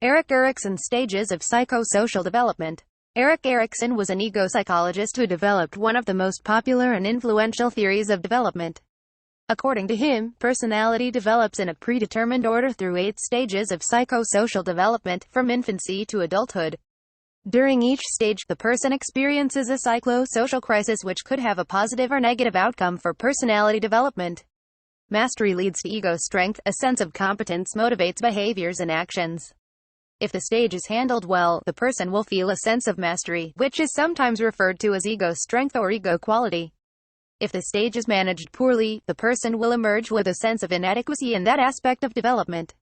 Erik Erikson. Stages of psychosocial development. Erik Erikson was an ego psychologist who developed one of the most popular and influential theories of development. According to him, personality develops in a predetermined order through 8 stages of psychosocial development, from infancy to adulthood. During each stage, the person experiences a psychosocial crisis which could have a positive or negative outcome for personality development. Mastery leads to ego strength. A sense of competence motivates behaviors and actions. If the stage is handled well, the person will feel a sense of mastery, which is sometimes referred to as ego strength or ego quality. If the stage is managed poorly, the person will emerge with a sense of inadequacy in that aspect of development.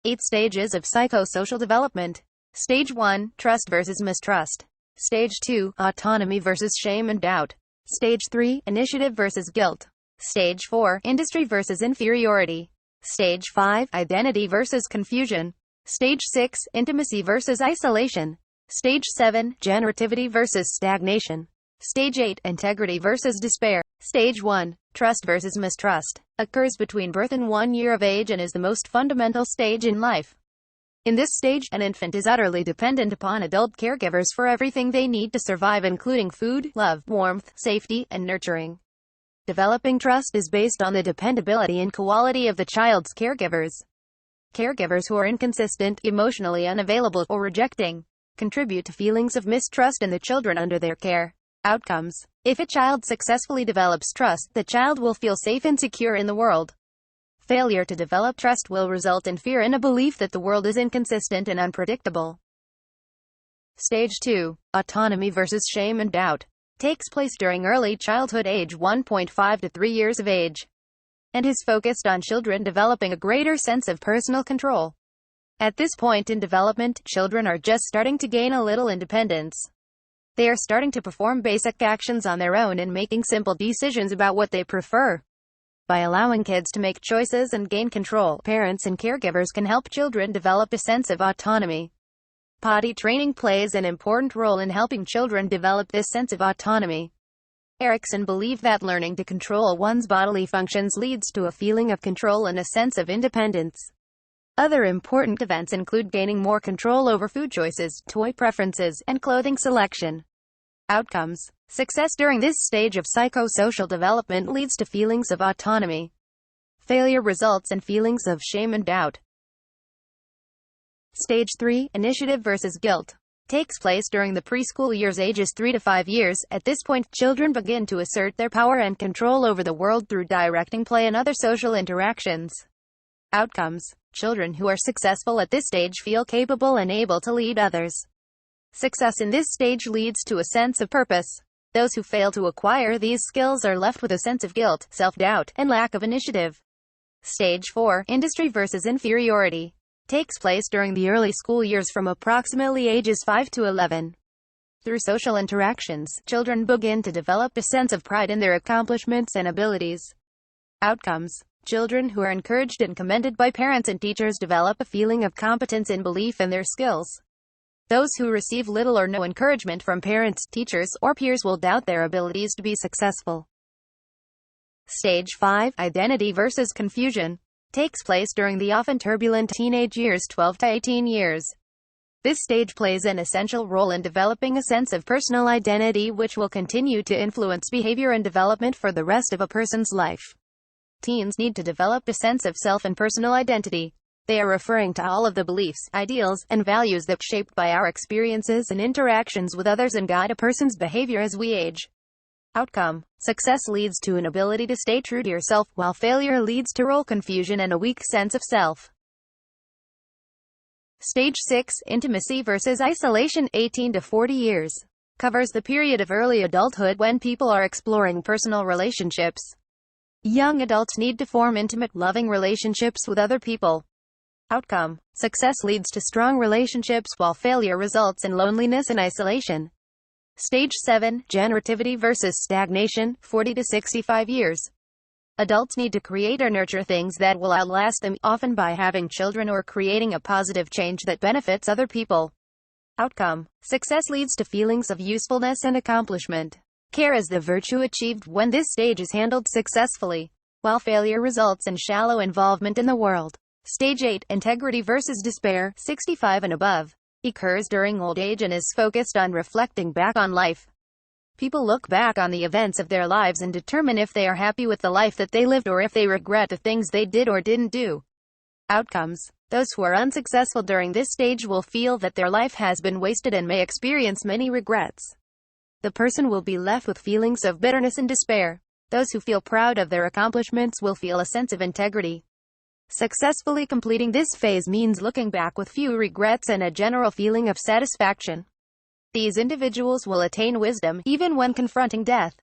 8 stages of psychosocial development. Stage 1, trust versus mistrust. Stage 2, autonomy versus shame and doubt. Stage 3, initiative versus guilt. Stage 4, industry versus inferiority. Stage 5, identity versus confusion. Stage 6, intimacy versus isolation. Stage 7, generativity versus stagnation. Stage 8, integrity versus despair. Stage 1, trust versus mistrust, occurs between birth and 1 year of age and is the most fundamental stage in life. In this stage, an infant is utterly dependent upon adult caregivers for everything they need to survive, including food, love, warmth, safety, and nurturing. Developing trust is based on the dependability and quality of the child's caregivers. Caregivers who are inconsistent, emotionally unavailable, or rejecting, contribute to feelings of mistrust in the children under their care. Outcomes. If a child successfully develops trust, the child will feel safe and secure in the world. Failure to develop trust will result in fear and a belief that the world is inconsistent and unpredictable. Stage 2, autonomy versus shame and doubt, takes place during early childhood, age 1.5 to 3 years of age, and is focused on children developing a greater sense of personal control. At this point in development, children are just starting to gain a little independence. They are starting to perform basic actions on their own and making simple decisions about what they prefer. By allowing kids to make choices and gain control, parents and caregivers can help children develop a sense of autonomy. Potty training plays an important role in helping children develop this sense of autonomy. Erikson believed that learning to control one's bodily functions leads to a feeling of control and a sense of independence. Other important events include gaining more control over food choices, toy preferences, and clothing selection. Outcomes. Success during this stage of psychosocial development leads to feelings of autonomy. Failure results in feelings of shame and doubt. Stage 3, initiative versus guilt, takes place during the preschool years, ages 3 to 5 years. At this point, children begin to assert their power and control over the world through directing play and other social interactions. Outcomes. Children who are successful at this stage feel capable and able to lead others. Success in this stage leads to a sense of purpose. Those who fail to acquire these skills are left with a sense of guilt, self-doubt, and lack of initiative. Stage 4, industry versus inferiority, takes place during the early school years from approximately ages 5 to 11. Through social interactions, children begin to develop a sense of pride in their accomplishments and abilities. Outcomes. Children who are encouraged and commended by parents and teachers develop a feeling of competence and belief in their skills. Those who receive little or no encouragement from parents, teachers, or peers will doubt their abilities to be successful. Stage 5, identity versus confusion, takes place during the often turbulent teenage years, 12 to 18 years. This stage plays an essential role in developing a sense of personal identity which will continue to influence behavior and development for the rest of a person's life. Teens need to develop a sense of self and personal identity. They are referring to all of the beliefs, ideals, and values that shaped by our experiences and interactions with others and guide a person's behavior as we age. Outcome. Success leads to an ability to stay true to yourself, while failure leads to role confusion and a weak sense of self. Stage 6, intimacy versus isolation, 18 to 40 years, covers the period of early adulthood when people are exploring personal relationships. Young adults need to form intimate, loving relationships with other people. Outcome. Success leads to strong relationships while failure results in loneliness and isolation. Stage 7, generativity versus stagnation, 40 to 65 years. Adults need to create or nurture things that will outlast them, often by having children or creating a positive change that benefits other people. Outcome. Success leads to feelings of usefulness and accomplishment. Care is the virtue achieved when this stage is handled successfully, while failure results in shallow involvement in the world. Stage 8, integrity versus despair, 65 and above, occurs during old age and is focused on reflecting back on life. People look back on the events of their lives and determine if they are happy with the life that they lived or if they regret the things they did or didn't do. Outcomes. Those who are unsuccessful during this stage will feel that their life has been wasted and may experience many regrets. The person will be left with feelings of bitterness and despair. Those who feel proud of their accomplishments will feel a sense of integrity. Successfully completing this phase means looking back with few regrets and a general feeling of satisfaction. These individuals will attain wisdom, even when confronting death.